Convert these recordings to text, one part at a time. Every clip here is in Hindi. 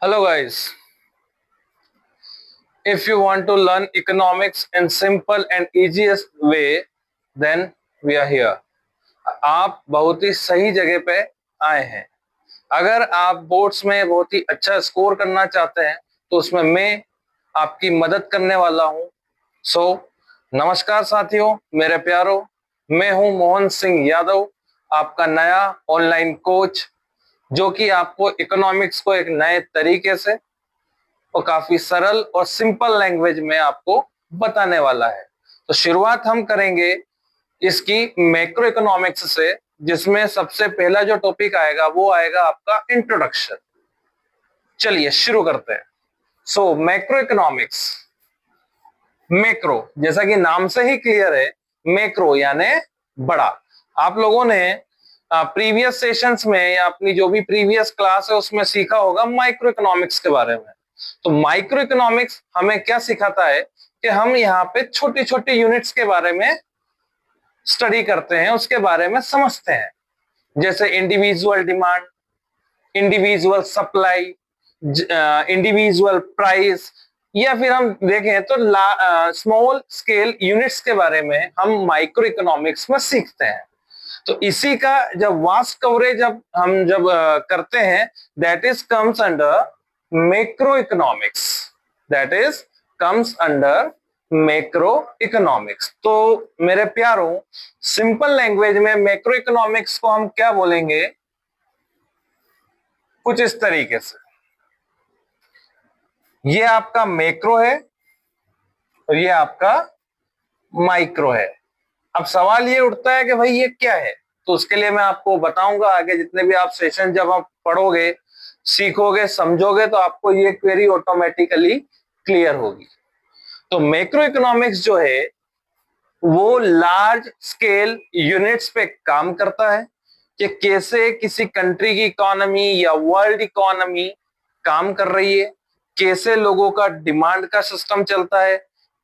Hello guys, if you want to learn economics in simple and easiest way, then we are here. आप बहुत ही सही जगह पे आए हैं। अगर आप बोर्ड्स में बहुत ही अच्छा स्कोर करना चाहते हैं तो उसमें मैं आपकी मदद करने वाला हूं। नमस्कार साथियों, मेरे प्यारों, मैं हूं मोहन सिंह यादव, आपका नया ऑनलाइन कोच, जो कि आपको इकोनॉमिक्स को एक नए तरीके से और काफी सरल और सिंपल लैंग्वेज में आपको बताने वाला है। तो शुरुआत हम करेंगे इसकी मैक्रो इकोनॉमिक्स से, जिसमें सबसे पहला जो टॉपिक आएगा वो आएगा आपका इंट्रोडक्शन। चलिए शुरू करते हैं। मैक्रो इकोनॉमिक्स, मैक्रो जैसा कि नाम से ही क्लियर है, मैक्रो यानी बड़ा। आप लोगों ने प्रीवियस सेशंस में या अपनी जो भी प्रीवियस क्लास है उसमें सीखा होगा माइक्रो इकोनॉमिक्स के बारे में। तो माइक्रो इकोनॉमिक्स हमें क्या सिखाता है कि हम यहाँ पे छोटी छोटी यूनिट्स के बारे में स्टडी करते हैं, उसके बारे में समझते हैं, जैसे individual demand, individual supply, individual price, या फिर हम देखें तो स्मॉल स्केल यूनिट्स के बारे में हम माइक्रो इकोनॉमिक्स में सीखते हैं। तो इसी का जब वास्ट कवरेज जब करते हैं, that is comes under macro economics, that is comes under macro economics. तो मेरे प्यारों, सिंपल लैंग्वेज में मैक्रो इकोनॉमिक्स को हम क्या बोलेंगे, कुछ इस तरीके से। ये आपका मैक्रो है और ये आपका माइक्रो है। अब सवाल ये उठता है कि भाई ये क्या है, तो उसके लिए मैं आपको बताऊंगा आगे जितने भी आप सेशन जब आप पढ़ोगे, सीखोगे, समझोगे, तो आपको ये क्वेरी ऑटोमेटिकली क्लियर होगी। तो मैक्रो इकोनॉमिक्स जो है वो लार्ज स्केल यूनिट्स पे काम करता है कि कैसे किसी कंट्री की इकोनॉमी या वर्ल्ड इकोनॉमी काम कर रही है, कैसे लोगों का डिमांड का सिस्टम चलता है,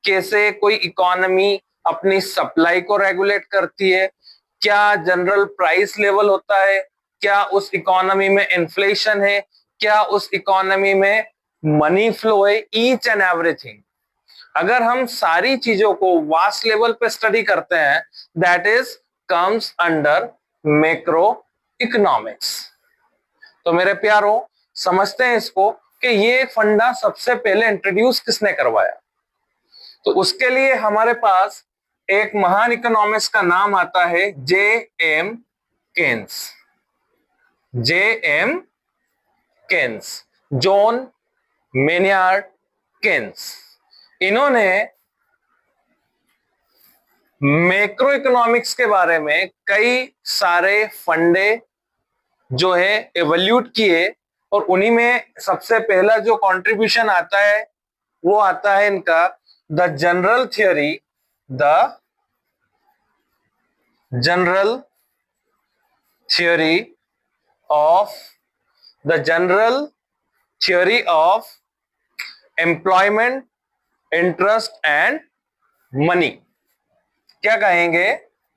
कैसे कोई इकोनॉमी अपनी सप्लाई को रेगुलेट करती है, क्या जनरल प्राइस लेवल होता है, क्या उस इकोनॉमी में इन्फ्लेशन है, क्या उस इकोनॉमी में मनी फ्लो है, ईच एंड एवरीथिंग। अगर हम सारी चीजों को वास्ट लेवल पे स्टडी करते हैं, that is comes under macro economics. तो मेरे प्यारों, समझते हैं इसको कि ये फंडा सबसे पहले इंट्रोड्यूस किसने करवाया। तो उसके लिए हमारे पास एक महान इकोनॉमिस्ट का नाम आता है जे एम केन्स। जे एम केन्स, जॉन मेनियार्ड केन्स। इन्होंने मैक्रो इकोनॉमिक्स के बारे में कई सारे फंडे जो है एवोल्यूट किए, और उन्हीं में सबसे पहला जो कंट्रीब्यूशन आता है वो आता है इनका the general theory of employment, interest and money. क्या कहेंगे?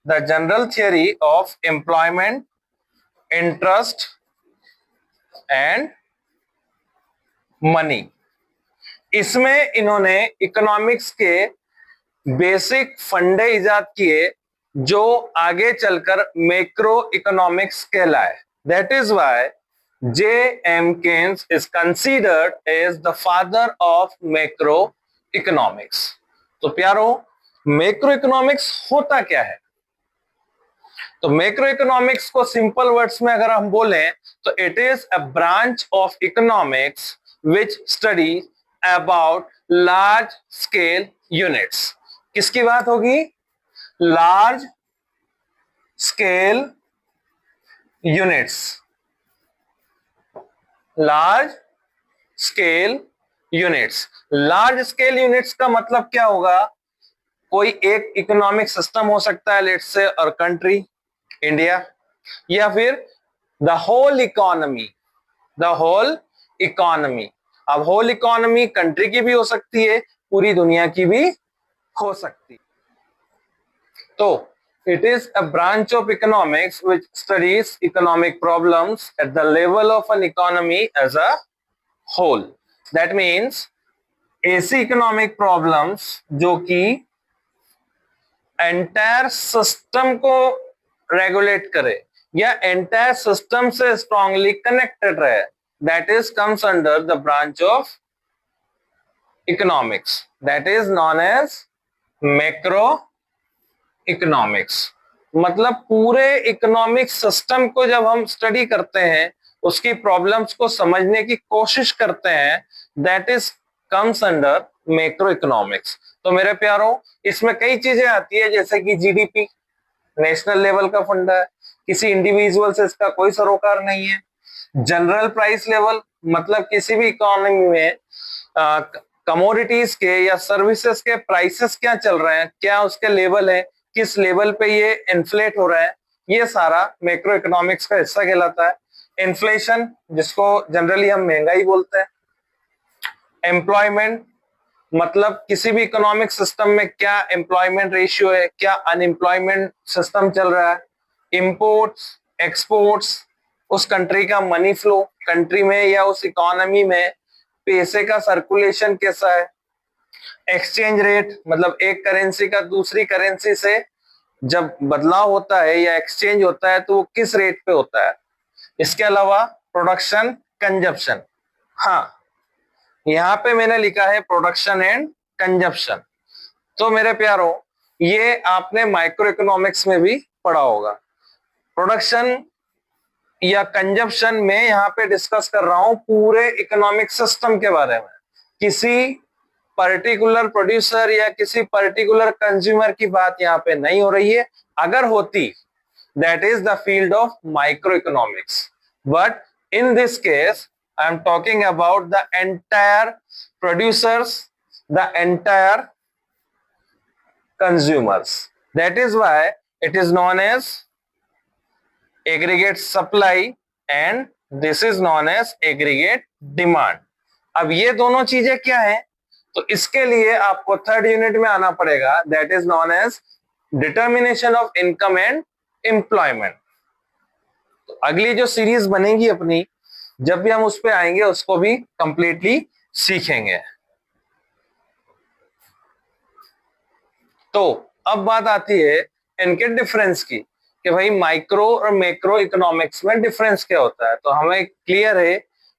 The general theory of employment, interest and money. इसमें इन्होंने इकोनॉमिक्स के बेसिक फंडे इजाद किए जो आगे चलकर मैक्रो इकोनॉमिक्स कहलाए। That is why J M Keynes is considered as the father of macroeconomics. तो प्यारों, मैक्रो इकोनॉमिक्स होता क्या है? तो मैक्रो इकोनॉमिक्स को सिंपल वर्ड्स में अगर हम बोलें तो it is a branch of economics which study about large scale units. किसकी बात होगी? Large scale units. Large scale units, large scale units का मतलब क्या होगा? कोई एक इकोनॉमिक सिस्टम हो सकता है, लेट्स से और कंट्री इंडिया, या फिर द होल इकोनॉमी। अब होल इकोनॉमी कंट्री की भी हो सकती है, पूरी दुनिया की भी हो सकती है। तो it is a branch of economics which studies economic problems at the level of an economy as a whole. That means ऐसी इकोनॉमिक प्रॉब्लम्स जो कि एंटायर सिस्टम को रेगुलेट करे या एंटायर सिस्टम से स्ट्रांगली कनेक्टेड रहे, that is comes under the branch of economics, that is known as macroeconomics. मतलब पूरे इकोनॉमिक सिस्टम को जब हम स्टडी करते हैं, उसकी प्रॉब्लम्स को समझने की कोशिश करते हैं, that is comes under macro economics. तो मेरे प्यारों, इसमें कई चीजें आती है, जैसे कि जीडीपी नेशनल लेवल का फंडा है, किसी इंडिविजुअल से इसका कोई सरोकार नहीं है। जनरल प्राइस लेवल, मतलब किसी भी इकोनॉमी में कमोडिटीज के या सर्विसेज के प्राइसेस क्या चल रहे हैं, क्या उसके लेवल है, किस लेवल पे ये इन्फ्लेट हो रहा है, ये सारा मैक्रो इकोनॉमिक्स का हिस्सा कहलाता है। इन्फ्लेशन, जिसको जनरली हम महंगाई बोलते हैं। एम्प्लॉयमेंट, मतलब किसी भी इकोनॉमिक सिस्टम में क्या एम्प्लॉयमेंट रेशियो है, क्या अनएम्प्लॉयमेंट सिस्टम चल रहा है। इंपोर्ट्स, एक्सपोर्ट्स, उस कंट्री का मनी फ्लो, कंट्री में या उस इकोनॉमी में पैसे का सर्कुलेशन कैसा है। एक्सचेंज रेट, मतलब एक करेंसी का दूसरी करेंसी से जब बदलाव होता है या एक्सचेंज होता है तो वो किस रेट पे होता है। इसके अलावा प्रोडक्शन, कंजप्शन। हाँ, यहाँ पे मैंने लिखा है प्रोडक्शन एंड कंजप्शन। तो मेरे प्यारों, ये आपने माइक्रो इकोनॉमिक्स में भी पढ़ा होगा। प्रोडक्शन या कंजप्शन में यहाँ पे डिस्कस कर रहा हूं पूरे इकोनॉमिक सिस्टम के बारे में, किसी पर्टिकुलर प्रोड्यूसर या किसी पर्टिकुलर कंज्यूमर की बात यहाँ पे नहीं हो रही है। अगर होती, that is the field of micro economics, but in this case I am talking about the entire producers, the entire consumers. That is why it is known as aggregate supply and this is known as aggregate demand. अब ये दोनों चीजें क्या है, तो इसके लिए आपको थर्ड यूनिट में आना पड़ेगा, that is known as determination of income and employment. तो अगली जो सीरीज बनेगी अपनी, जब भी हम उस पे आएंगे उसको भी कंप्लीटली सीखेंगे। तो अब बात आती है इनके डिफरेंस की, कि भाई माइक्रो और मैक्रो इकोनॉमिक्स में डिफरेंस क्या होता है। तो हमें क्लियर है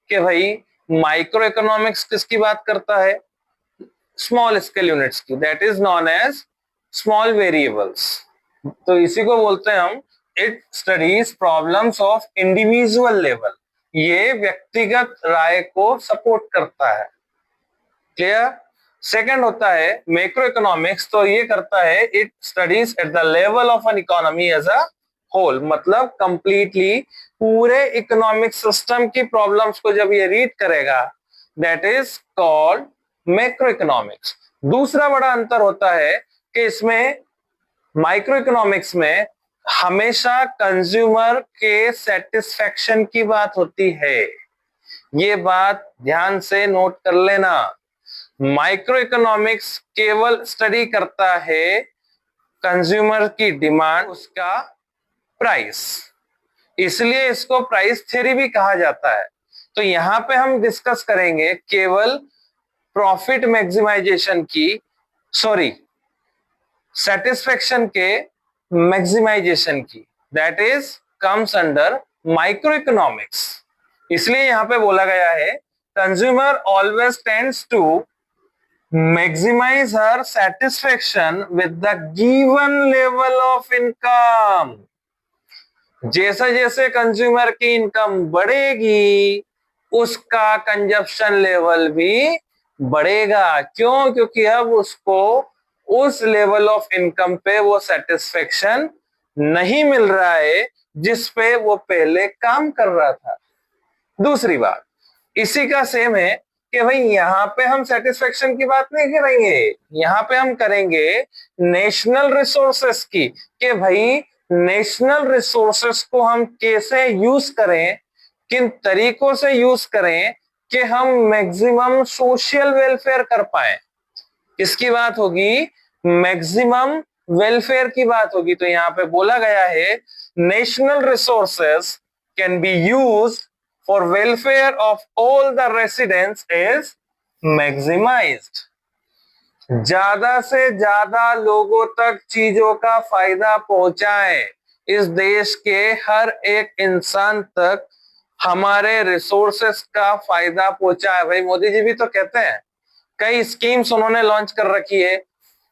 कि भाई माइक्रो इकोनॉमिक्स किसकी बात करता है, स्मॉल स्केल यूनिट्स की, that is known as small variables. तो इसी को बोलते हैं हम, it studies problems of individual level, ये व्यक्तिगत राय को सपोर्ट करता है। क्लियर। सेकंड होता है मैक्रो इकोनॉमिक्स, तो ये करता है it studies at the level of an economy as a whole, मतलब कंप्लीटली पूरे इकोनॉमिक सिस्टम की प्रॉब्लम्स को जब ये रीड करेगा, that is called macroeconomics. दूसरा बड़ा अंतर होता है कि इसमें माइक्रो इकोनॉमिक्स में हमेशा कंज्यूमर के सेटिस्फेक्शन की बात होती है। ये बात ध्यान से नोट कर लेना। माइक्रो इकोनॉमिक्स केवल स्टडी करता है कंज्यूमर की डिमांड, उसका प्राइस, इसलिए इसको प्राइस थ्योरी भी कहा जाता है। तो यहां पे हम डिस्कस करेंगे केवल प्रॉफिट मैक्सिमाइजेशन की, सॉरी सेटिस्फेक्शन के मैक्सिमाइजेशन की, that is comes under microeconomics. इसलिए यहां पे बोला गया है consumer always tends to maximize her satisfaction with the given level of income. जैसे जैसे कंज्यूमर की इनकम बढ़ेगी, उसका कंजप्शन लेवल भी बढ़ेगा। क्यों? क्योंकि अब उसको उस लेवल ऑफ इनकम पे वो सेटिस्फेक्शन नहीं मिल रहा है जिस पे वो पहले काम कर रहा था। दूसरी बात इसी का सेम है कि भाई यहाँ पे हम सेटिस्फेक्शन की बात नहीं करेंगे, यहाँ पे हम करेंगे नेशनल रिसोर्सेस की, कि भाई नेशनल रिसोर्सेस को हम कैसे यूज करें, किन तरीकों से यूज करें कि हम मैक्सिमम सोशल वेलफेयर कर पाए। किसकी बात होगी? मैक्सिमम वेलफेयर की बात होगी। तो यहाँ पे बोला गया है national resources can be used for welfare of all the residents is maximised. ज्यादा से ज्यादा लोगों तक चीजों का फायदा पहुंचाए, इस देश के हर एक इंसान तक हमारे रिसोर्सेस का फायदा पहुंचाए। भाई मोदी जी भी तो कहते हैं, कई स्कीम्स उन्होंने लॉन्च कर रखी है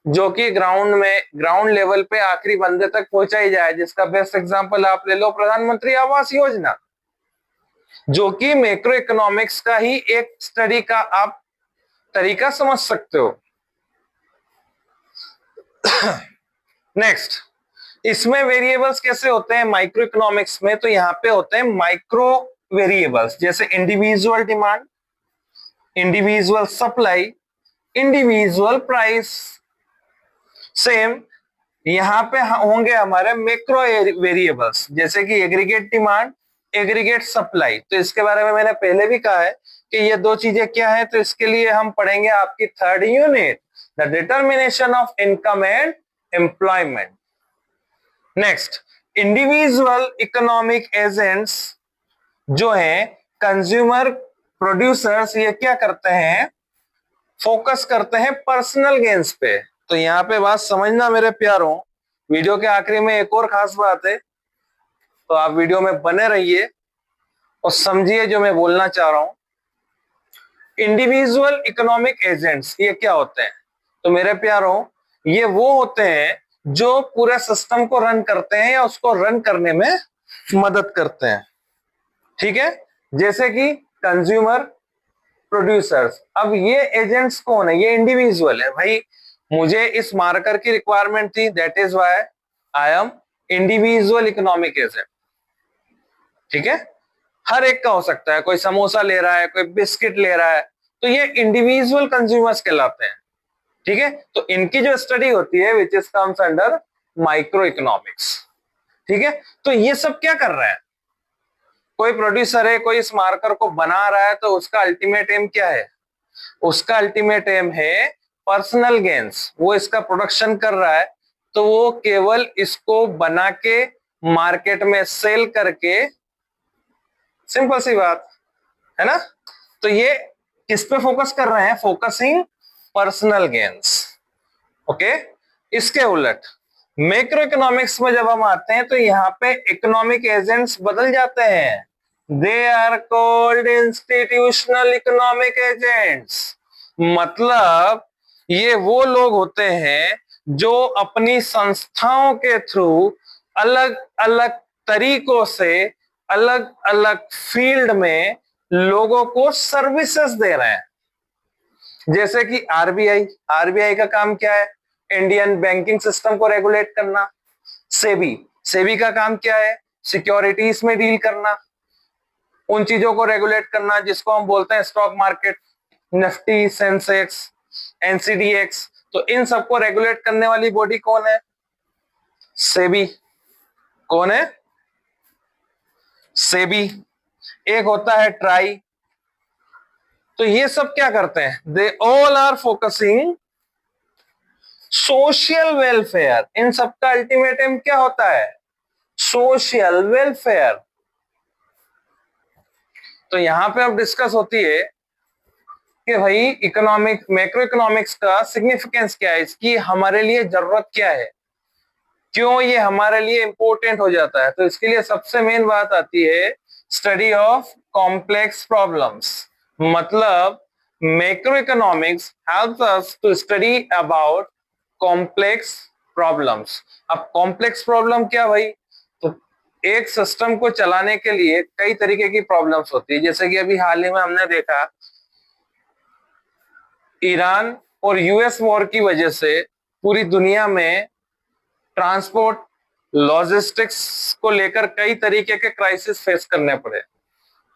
जो कि ग्राउंड लेवल पे आखिरी बंदे तक पहुंचाई जाए, जिसका बेस्ट एग्जांपल आप ले लो प्रधानमंत्री आवास योजना, जो कि मैक्रो इकोनॉमिक्स का ही एक स्टडी का आप तरीका समझ सकते हो। नेक्स्ट, इसमें वेरिएबल्स कैसे होते हैं माइक्रो इकोनॉमिक्स में? तो यहाँ पे होते हैं माइक्रो वेरिएबल्स, जैसे individual demand, individual supply, individual price. Same यहाँ पे होंगे हमारे मैक्रो वेरिएबल्स, जैसे कि एग्रीगेट डिमांड, एग्रीगेट सप्लाई। तो इसके बारे में मैंने पहले भी कहा है कि ये दो चीजें क्या है, तो इसके लिए हम पढ़ेंगे आपकी third unit, the determination of income and employment. Next, individual economic agents जो हैं कंज्यूमर प्रोड्यूसर्स, ये क्या करते हैं, फोकस करते हैं पर्सनल गेन्स पे। तो यहाँ पे बात समझना मेरे प्यारों, वीडियो के आखिरी में एक और खास बात है, तो आप वीडियो में बने रहिए और समझिए जो मैं बोलना चाह रहा हूं। इंडिविजुअल इकोनॉमिक एजेंट्स ये क्या होते हैं? तो मेरे प्यारों, ये वो होते हैं जो पूरे सिस्टम को रन करते हैं या उसको रन करने में मदद करते हैं। ठीक है, जैसे कि कंज्यूमर प्रोड्यूसर्स। अब ये एजेंट्स कौन है? ये इंडिविजुअल है। भाई मुझे इस मार्कर की रिक्वायरमेंट थी, that is why I am individual economic agent. ठीक है, हर एक का हो सकता है, कोई समोसा ले रहा है, कोई बिस्किट ले रहा है, तो ये इंडिविजुअल कंज्यूमर्स कहलाते हैं। ठीक है, तो इनकी जो स्टडी होती है which is comes under micro economics. ठीक है, तो ये सब क्या कर रहा है? कोई प्रोड्यूसर है, कोई इस मार्कर को बना रहा है, तो उसका अल्टीमेट एम क्या है? उसका अल्टीमेट एम है पर्सनल गेन्स। वो इसका प्रोडक्शन कर रहा है, तो वो केवल इसको बना के मार्केट में सेल करके, सिंपल सी बात है ना। तो ये किस पे फोकस कर रहे हैं? Focusing personal gains. ओके, इसके उलट मैक्रो इकोनॉमिक्स में जब हम आते हैं तो यहाँ पे इकोनॉमिक एजेंट्स बदल जाते हैं। They are called institutional economic agents. मतलब ये वो लोग होते हैं जो अपनी संस्थाओं के थ्रू अलग अलग तरीकों से अलग अलग फील्ड में लोगों को सर्विसेज दे रहे हैं। जैसे कि आरबीआई, आरबीआई का काम क्या है? इंडियन बैंकिंग सिस्टम को रेगुलेट करना। सेबी, सेबी का काम क्या है? सिक्योरिटीज में डील करना, उन चीजों को रेगुलेट करना जिसको हम बोलते हैं stock market, Nifty, Sensex, NCDEX. तो इन सबको रेगुलेट करने वाली बॉडी कौन है? सेबी। कौन है? सेबी। एक होता है ट्राई। तो ये सब क्या करते हैं? They all are focusing social welfare. इन सबका अल्टीमेट एम क्या होता है? Social welfare. तो यहां पे अब डिस्कस होती है कि भाई इकोनॉमिक, मैक्रो इकोनॉमिक्स का सिग्निफिकेंस क्या है, इसकी हमारे लिए जरूरत क्या है, क्यों ये हमारे लिए इंपॉर्टेंट हो जाता है। तो इसके लिए सबसे मेन बात आती है स्टडी ऑफ कॉम्प्लेक्स प्रॉब्लम्स। मतलब macroeconomics helps us to study about complex problems. अब कॉम्प्लेक्स प्रॉब्लम क्या भाई? तो एक सिस्टम को चलाने के लिए कई तरीके की प्रॉब्लम्स होती है। जैसे कि अभी हाल ही में हमने देखा ईरान और यूएस वॉर की वजह से पूरी दुनिया में ट्रांसपोर्ट, लॉजिस्टिक्स को लेकर कई तरीके के क्राइसिस फेस करने पड़े।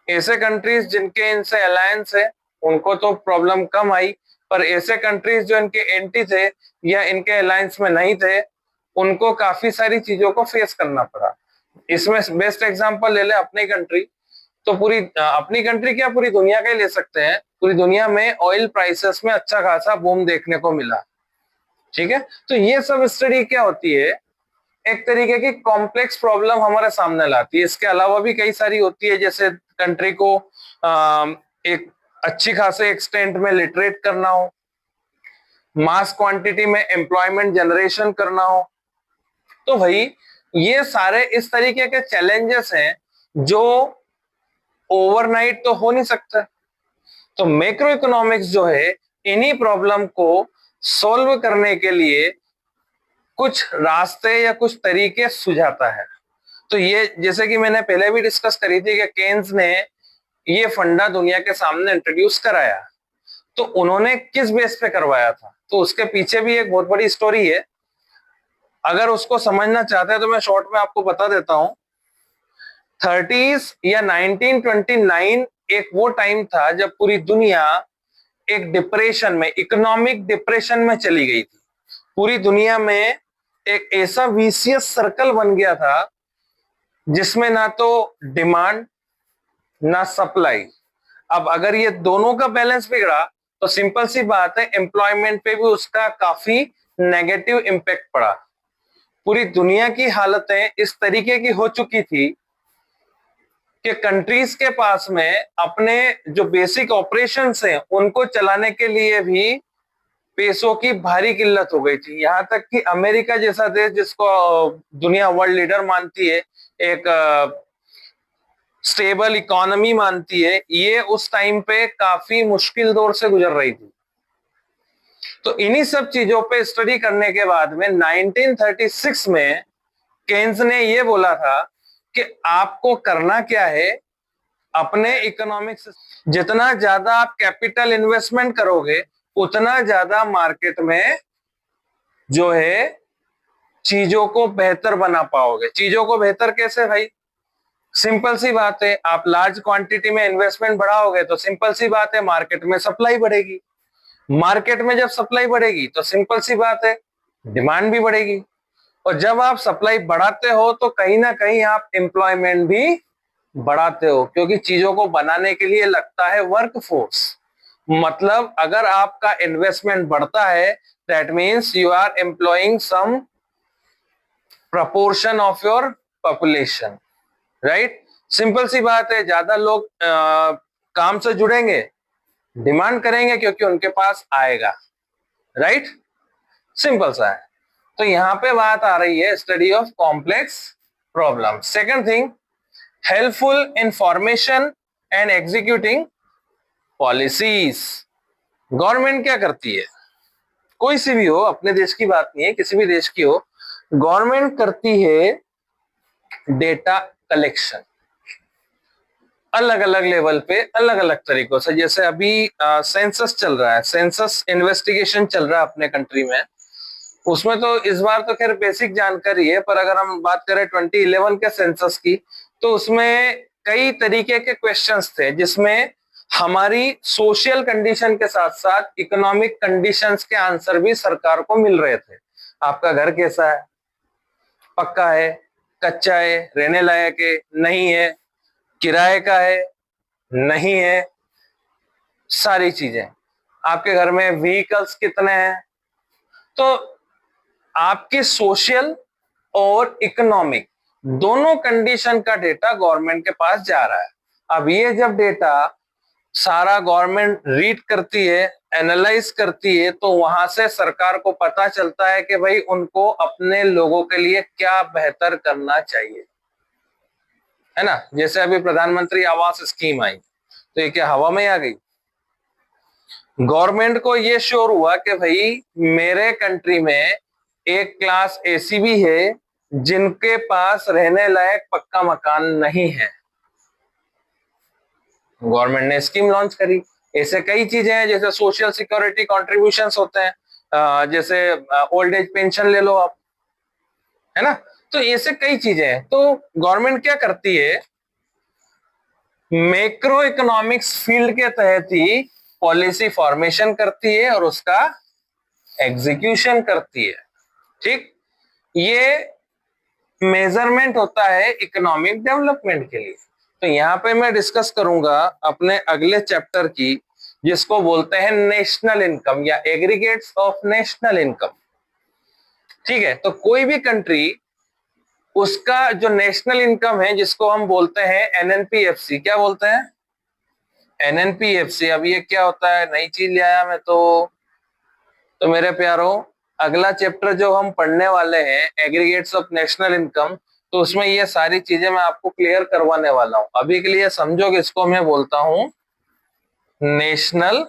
ऐसे कंट्रीज जिनके इनसे अलायंस है उनको तो प्रॉब्लम कम आई, पर ऐसे कंट्रीज जो इनके एंटी थे या इनके अलायंस में नहीं थे, उनको काफी सारी चीजों को फेस करना पड़ा। इसमें बेस्ट एग्जांपल ले लें अपनी कंट्री। तो पूरी अपनी कंट्री क्या, पूरी दुनिया का ही ले सकते हैं। पूरी दुनिया में ऑयल प्राइसेस में अच्छा खासा बूम देखने को मिला। ठीक है, तो ये सब स्टडी क्या होती है? एक तरीके की कॉम्प्लेक्स प्रॉब्लम हमारे सामने लाती है। इसके अलावा भी कई सारी होती है, जैसे कंट्री को एक अच्छी खासे एक्सटेंट में लिटरेट करना हो, मास क्वांटिटी में एम्प्लॉयमेंट जनरेशन करना हो, तो भाई ये सारे इस तरीके के चैलेंजेस हैं जो ओवरनाइट तो हो नहीं सकता। तो मैक्रो इकोनॉमिक्स जो है इन्हीं प्रॉब्लम को सॉल्व करने के लिए कुछ रास्ते या कुछ तरीके सुझाता है। तो ये जैसे कि मैंने पहले भी डिस्कस करी थी कि केन्स ने ये फंडा दुनिया के सामने इंट्रोड्यूस कराया, तो उन्होंने किस बेस पे करवाया था, तो उसके पीछे भी एक बहुत बड़ी स्टोरी है। अगर उसको समझना चाहते हैं तो मैं शॉर्ट में आपको बता देता हूं। 30s या 1929 एक वो टाइम था जब पूरी दुनिया एक डिप्रेशन में, इकोनॉमिक डिप्रेशन में चली गई थी। पूरी दुनिया में एक ऐसा विशियस सर्कल बन गया था जिसमें ना तो डिमांड ना सप्लाई। अब अगर ये दोनों का बैलेंस बिगड़ा तो सिंपल सी बात है एम्प्लॉयमेंट पे भी उसका काफी नेगेटिव इम्पैक्ट पड़ा। पूरी दुनिया की हालतें इस तरीके की हो चुकी थी कि कंट्रीज के पास में अपने जो बेसिक ऑपरेशंस हैं उनको चलाने के लिए भी पैसों की भारी किल्लत हो गई थी। यहां तक कि अमेरिका जैसा देश जिसको दुनिया वर्ल्ड लीडर मानती है, एक स्टेबल इकोनॉमी मानती है, ये उस टाइम पे काफी मुश्किल दौर से गुजर रही थी। तो इन्हीं सब चीजों पे स्टडी करने के बाद में 1936 में केन्स ने ये बोला था कि आपको करना क्या है, अपने इकोनॉमिक्स जितना ज्यादा आप कैपिटल इन्वेस्टमेंट करोगे उतना ज्यादा मार्केट में जो है चीजों को बेहतर बना पाओगे। चीजों को बेहतर कैसे भाई? सिंपल सी बात है, आप लार्ज क्वांटिटी में इन्वेस्टमेंट बढ़ाओगे तो सिंपल सी बात है मार्केट में सप्लाई बढ़ेगी। मार्केट में जब सप्लाई बढ़ेगी तो सिंपल सी बात है डिमांड भी बढ़ेगी, और जब आप सप्लाई बढ़ाते हो तो कहीं ना कहीं आप एम्प्लॉयमेंट भी बढ़ाते हो, क्योंकि चीजों को बनाने के लिए लगता है वर्क फोर्स। मतलब अगर आपका इन्वेस्टमेंट बढ़ता है that means you are employing some proportion of your population, right. Simple सी बात है, ज्यादा लोग काम से जुड़ेंगे, डिमांड करेंगे क्योंकि उनके पास आएगा, राइट। सिंपल सा है। तो यहां पे बात आ रही है study of complex problem. Second thing, helpful information and executing policies. Government क्या करती है, कोई सी भी हो, अपने देश की बात नहीं है, किसी भी देश की हो, गवर्नमेंट करती है डेटा कलेक्शन अलग अलग लेवल पे, अलग अलग तरीकों से। जैसे अभी सेंसस चल रहा है, सेंसस इन्वेस्टिगेशन चल रहा है अपने कंट्री में। उसमें तो इस बार तो खैर बेसिक जानकारी है, पर अगर हम बात करें 2011 के सेंसस की तो उसमें कई तरीके के क्वेश्चंस थे जिसमें हमारी सोशल कंडीशन के साथ साथ इकोनॉमिक कंडीशंस के आंसर भी सरकार को मिल रहे थे। आपका घर कैसा है, पक्का है, कच्चा है, रहने लायक है, नहीं है, किराए का है, नहीं है, सारी चीजें। आपके घर में व्हीकल्स कितने हैं, तो आपकी सोशल और इकोनॉमिक दोनों कंडीशन का डेटा गवर्नमेंट के पास जा रहा है। अब ये जब डेटा सारा गवर्नमेंट रीड करती है, एनालाइज करती है, तो वहां से सरकार को पता चलता है कि भाई उनको अपने लोगों के लिए क्या बेहतर करना चाहिए, है ना। जैसे अभी प्रधानमंत्री आवास स्कीम आई तो ये क्या हवा में आ गई? गवर्नमेंट को ये श्योर हुआ कि भाई मेरे कंट्री में एक क्लास ऐसी भी है जिनके पास रहने लायक पक्का मकान नहीं है, गवर्नमेंट ने स्कीम लॉन्च करी। ऐसे कई चीजें हैं, जैसे सोशल सिक्योरिटी कॉन्ट्रीब्यूशंस होते हैं, जैसे ओल्ड एज पेंशन ले लो आप, है ना। तो ऐसे कई चीजें हैं। तो गवर्नमेंट क्या करती है, मैक्रो इकोनॉमिक्स फील्ड के तहत ही पॉलिसी फॉर्मेशन करती है और उसका एग्जीक्यूशन करती है, ठीक। ये मेजरमेंट होता है इकोनॉमिक डेवलपमेंट के लिए। तो यहाँ पे मैं डिस्कस करूंगा अपने अगले चैप्टर की, जिसको बोलते हैं नेशनल इनकम या एग्रीगेट्स ऑफ नेशनल इनकम, ठीक है। तो कोई भी कंट्री उसका जो नेशनल इनकम है जिसको हम बोलते हैं एनएनपीएफसी, क्या बोलते हैं? एनएनपीएफसी। अब ये क्या होता है, नई चीज ले आया मैं तो मेरे प्यारों, अगला चैप्टर जो हम पढ़ने वाले हैं एग्रीगेट्स ऑफ नेशनल इनकम, तो उसमें ये सारी चीजें मैं आपको क्लियर करवाने वाला हूं। अभी के लिए समझो कि इसको मैं बोलता हूं नेशनल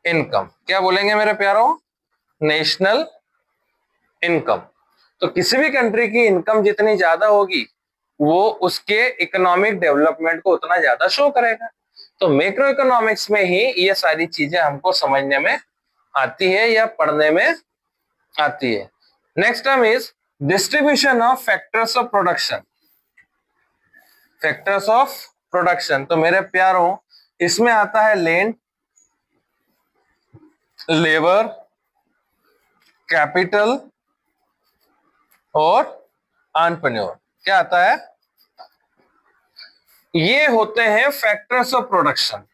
इनकम। क्या बोलेंगे मेरे प्यारों? National income. तो किसी भी कंट्री की इनकम जितनी ज्यादा होगी वो उसके इकोनॉमिक डेवलपमेंट को उतना ज्यादा शो करेगा। तो मैक्रो इकोनॉमिक्स में ही ये सारी चीजें हमको समझने में आती है या पढ़ने में आती है। Next term is distribution of factors of production. Factors of production, तो मेरे प्यारों इसमें आता है लैंड, लेबर, कैपिटल और एंटरप्रेन्योर। क्या आता है? ये होते हैं फैक्टर्स ऑफ प्रोडक्शन।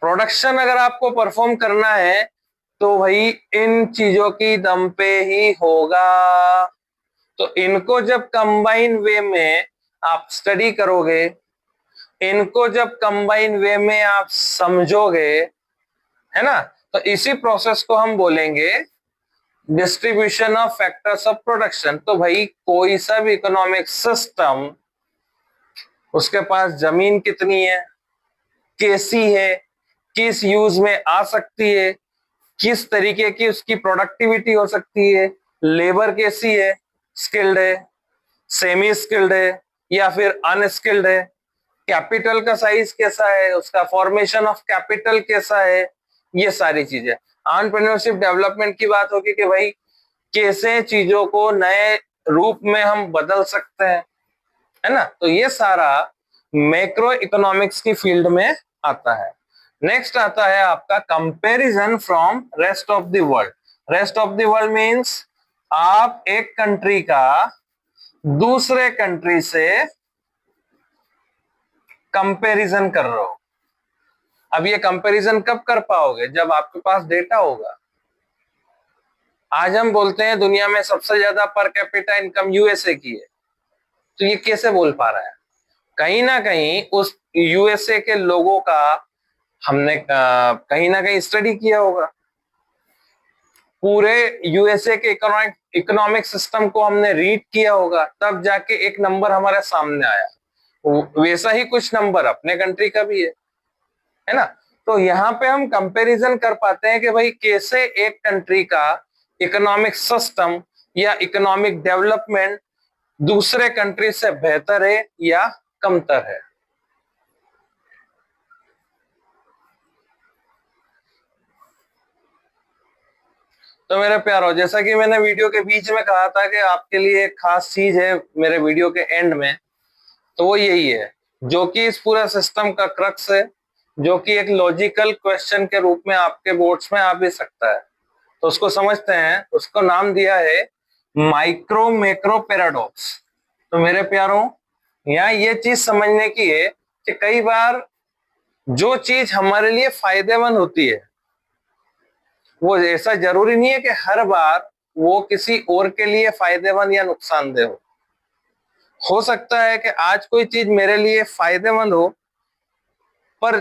प्रोडक्शन अगर आपको परफॉर्म करना है तो भाई इन चीजों की दम पे ही होगा। तो इनको जब कंबाइन वे में आप स्टडी करोगे, इनको जब कंबाइन वे में आप समझोगे, है ना, तो इसी प्रोसेस को हम बोलेंगे distribution of factors of production. तो भाई कोई सा भी इकोनॉमिक सिस्टम, उसके पास जमीन कितनी है, कैसी है, किस यूज में आ सकती है, किस तरीके की उसकी प्रोडक्टिविटी हो सकती है, लेबर कैसी है, स्किल्ड है, सेमी स्किल्ड है या फिर अनस्किल्ड है, कैपिटल का साइज कैसा है, उसका फॉर्मेशन ऑफ कैपिटल कैसा है, ये सारी चीजें। एंटरप्रेन्योरशिप डेवलपमेंट की बात होगी कि भाई कैसे चीजों को नए रूप में हम बदल सकते हैं, है ना। तो ये सारा मैक्रो इकोनॉमिक्स की फील्ड में आता है। नेक्स्ट आता है आपका comparison from rest of the world. Rest of the world means आप एक कंट्री का दूसरे कंट्री से कंपैरिजन कर रहे हो। अब ये कंपैरिजन कब कर पाओगे? जब आपके पास डेटा होगा। आज हम बोलते हैं दुनिया में सबसे ज्यादा पर कैपिटा इनकम यूएसए की है, तो ये कैसे बोल पा रहा है? कहीं ना कहीं उस यूएसए के लोगों का हमने कहीं ना कहीं स्टडी किया होगा। पूरे यूएसए के इकोनॉमिक सिस्टम को हमने रीड किया होगा, तब जाके एक नंबर हमारे सामने आया। वैसा ही कुछ नंबर अपने कंट्री का भी है ना। तो यहाँ पे हम कंपैरिजन कर पाते हैं कि भाई कैसे एक कंट्री का इकोनॉमिक सिस्टम या इकोनॉमिक डेवलपमेंट दूसरे कंट्री से बेहतर है या कमतर है। तो मेरे प्यारो, जैसा कि मैंने वीडियो के बीच में कहा था कि आपके लिए एक खास चीज है मेरे वीडियो के एंड में, तो वो यही है जो कि इस पूरा सिस्टम का क्रक्स है, जो कि एक लॉजिकल क्वेश्चन के रूप में आपके बोर्ड्स में आ भी सकता है। तो उसको समझते हैं। उसको नाम दिया है माइक्रो मैक्रो पैराडॉक्स। तो मेरे प्यारों, यहाँ ये चीज समझने की है कि कई बार जो चीज हमारे लिए फायदेमंद होती है वो ऐसा जरूरी नहीं है कि हर बार वो किसी और के लिए फायदेमंद या नुकसानदेह हो सकता है कि आज कोई चीज मेरे लिए फायदेमंद हो, पर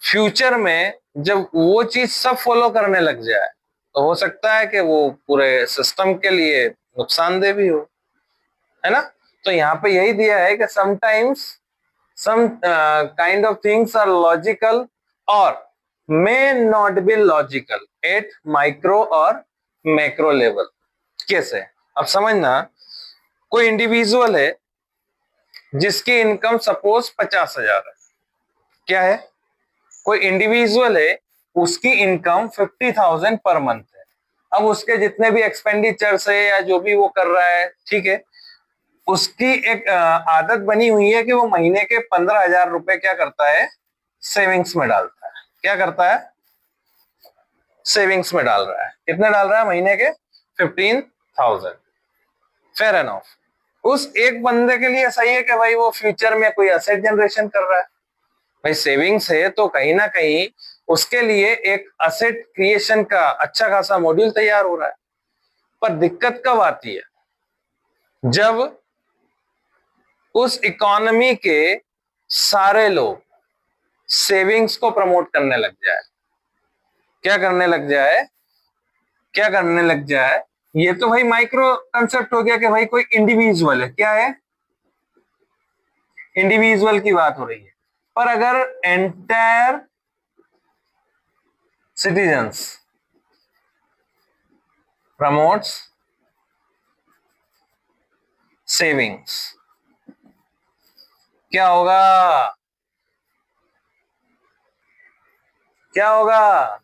फ्यूचर में जब वो चीज सब फॉलो करने लग जाए तो हो सकता है कि वो पूरे सिस्टम के लिए नुकसानदेह भी हो, है ना। तो यहाँ पे यही दिया है कि sometimes some kind of things are logical और may not be logical at micro और मैक्रो लेवल। कैसे? अब समझना, कोई इंडिविजुअल है जिसकी इनकम सपोज 50,000 है। क्या है? कोई इंडिविजुअल है, उसकी इनकम 50,000 पर मंथ है। अब उसके जितने भी एक्सपेंडिचर्स है या जो भी वो कर रहा है, ठीक है, उसकी एक आदत बनी हुई है कि वो महीने के 15,000 रुपए क्या करता है? सेविंग्स में डालता है। क्या करता है? सेविंग्स में डाल रहा है। कितने डाल रहा है? महीने के 15,000। Fair enough. उस एक बंदे के लिए सही है कि भाई वो फ्यूचर में कोई एसेट जनरेशन कर रहा है। भाई सेविंग्स है तो कहीं ना कहीं उसके लिए एक एसेट क्रिएशन का अच्छा खासा मॉड्यूल तैयार हो रहा है। पर दिक्कत कब आती है? जब उस इकोनॉमी के सारे लोग सेविंग्स को प्रमोट करने लग जाए। क्या करने लग जाए? क्या करने लग जाए? ये तो भाई माइक्रो कंसेप्ट हो गया कि भाई कोई इंडिविजुअल है। क्या है? इंडिविजुअल की बात हो रही है। पर अगर एंटायर सिटीजन्स प्रमोट्स सेविंग्स, क्या होगा? क्या होगा?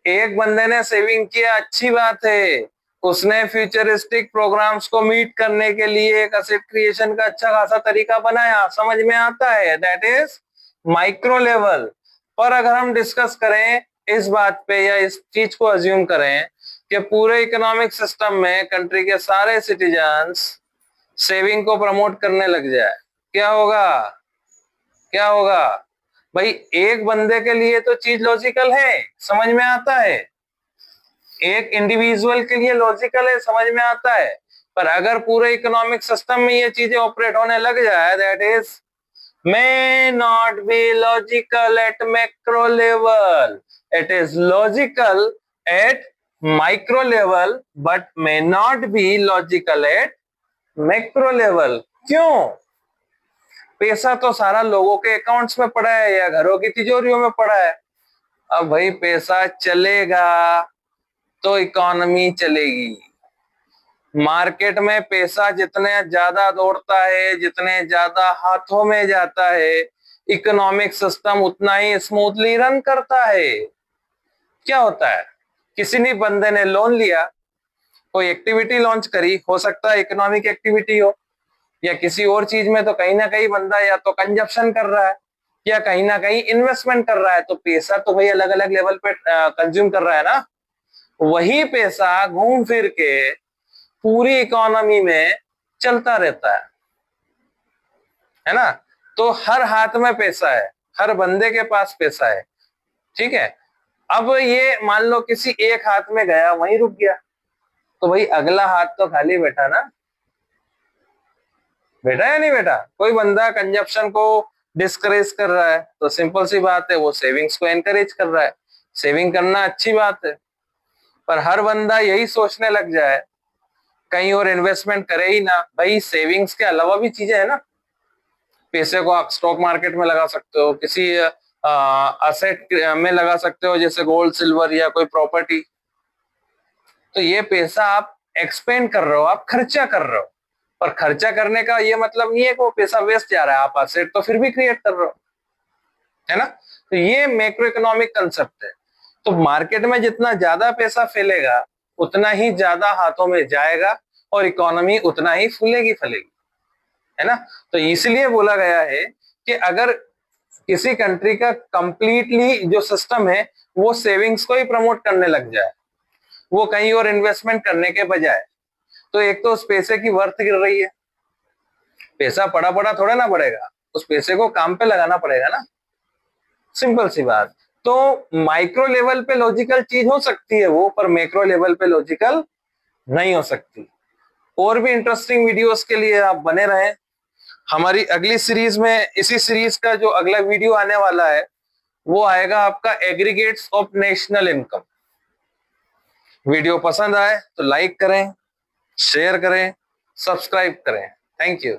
एक बंदे ने सेविंग किया, अच्छी बात है, उसने फ्यूचरिस्टिक प्रोग्राम्स को मीट करने के लिए एक एसेट क्रिएशन का अच्छा खासा तरीका बनाया, समझ में आता है, दैट इज माइक्रो लेवल। पर अगर हम डिस्कस करें इस बात पे या इस चीज को अज्यूम करें कि पूरे इकोनॉमिक सिस्टम में कंट्री के सारे सिटीजन्स सेविंग को प्रमोट करने लग जाए, क्या होगा? क्या होगा? भाई एक बंदे के लिए तो चीज लॉजिकल है, समझ में आता है, एक इंडिविजुअल के लिए लॉजिकल है, समझ में आता है, पर अगर पूरे इकोनॉमिक सिस्टम में ये चीजें ऑपरेट होने लग जाए, that is may not be logical at macro level, it is logical at micro level but may not be logical at macro level। क्यों? पैसा तो सारा लोगों के अकाउंट्स में पड़ा है या घरों की तिजोरियों में पड़ा है। अब भाई पैसा चलेगा तो इकोनॉमी चलेगी। मार्केट में पैसा जितने ज्यादा दौड़ता है, जितने ज्यादा हाथों में जाता है, इकोनॉमिक सिस्टम उतना ही स्मूथली रन करता है। क्या होता है? किसी ने बंदे ने लोन लिया, कोई एक्टिविटी लॉन्च करी, हो सकता है इकोनॉमिक एक्टिविटी हो या किसी और चीज में, तो कहीं ना कहीं बंदा या तो कंजप्शन कर रहा है या कहीं ना कहीं इन्वेस्टमेंट कर रहा है, तो पैसा तो भाई अलग अलग लेवल पे कंज्यूम कर रहा है ना। वही पैसा घूम फिर के पूरी इकोनॉमी में चलता रहता है ना। तो हर हाथ में पैसा है, हर बंदे के पास पैसा है, ठीक है। अब ये मान लो किसी एक हाथ में गया, वहीं रुक गया, तो भाई अगला हाथ तो खाली बैठा ना, बैठा या नहीं बैठा? कोई बंदा कंजप्शन को डिस्करेज कर रहा है तो सिंपल सी बात है वो सेविंग्स को एनकरेज कर रहा है। सेविंग करना अच्छी बात है, पर हर बंदा यही सोचने लग जाए कहीं और इन्वेस्टमेंट करे ही ना। भाई सेविंग्स के अलावा भी चीजें है ना, पैसे को आप स्टॉक मार्केट में लगा सकते हो, किसी असेट में लगा सकते हो जैसे गोल्ड सिल्वर या कोई प्रॉपर्टी। तो ये पैसा आप एक्सपेंड कर रहे हो, आप खर्चा कर रहे हो, पर खर्चा करने का ये मतलब नहीं है कि वो पैसा वेस्ट जा रहा है, आप असेट तो फिर भी क्रिएट कर रहे हो, है ना। तो ये मैक्रो इकोनॉमिक कंसेप्ट है। तो मार्केट में जितना ज्यादा पैसा फैलेगा उतना ही ज्यादा हाथों में जाएगा और इकोनॉमी उतना ही फूलेगी फलेगी, है ना। तो इसलिए बोला गया है कि अगर किसी कंट्री का कंप्लीटली जो सिस्टम है वो सेविंग्स को ही प्रमोट करने लग जाए, वो कहीं और इन्वेस्टमेंट करने के बजाय, तो एक तो उस पैसे की वर्थ गिर रही है, पैसा पड़ा पड़ा थोड़ा ना पड़ेगा, उस पैसे को काम पे लगाना पड़ेगा ना, सिंपल सी बात। तो माइक्रो लेवल पे लॉजिकल चीज हो सकती है वो, पर मैक्रो लेवल पे लॉजिकल नहीं हो सकती। और भी इंटरेस्टिंग वीडियोस के लिए आप बने रहें। हमारी अगली सीरीज में, इसी सीरीज का जो अगला वीडियो आने वाला है वो आएगा आपका aggregates of national income. Video पसंद आए तो लाइक करें, शेयर करें, सब्सक्राइब करें। Thank you.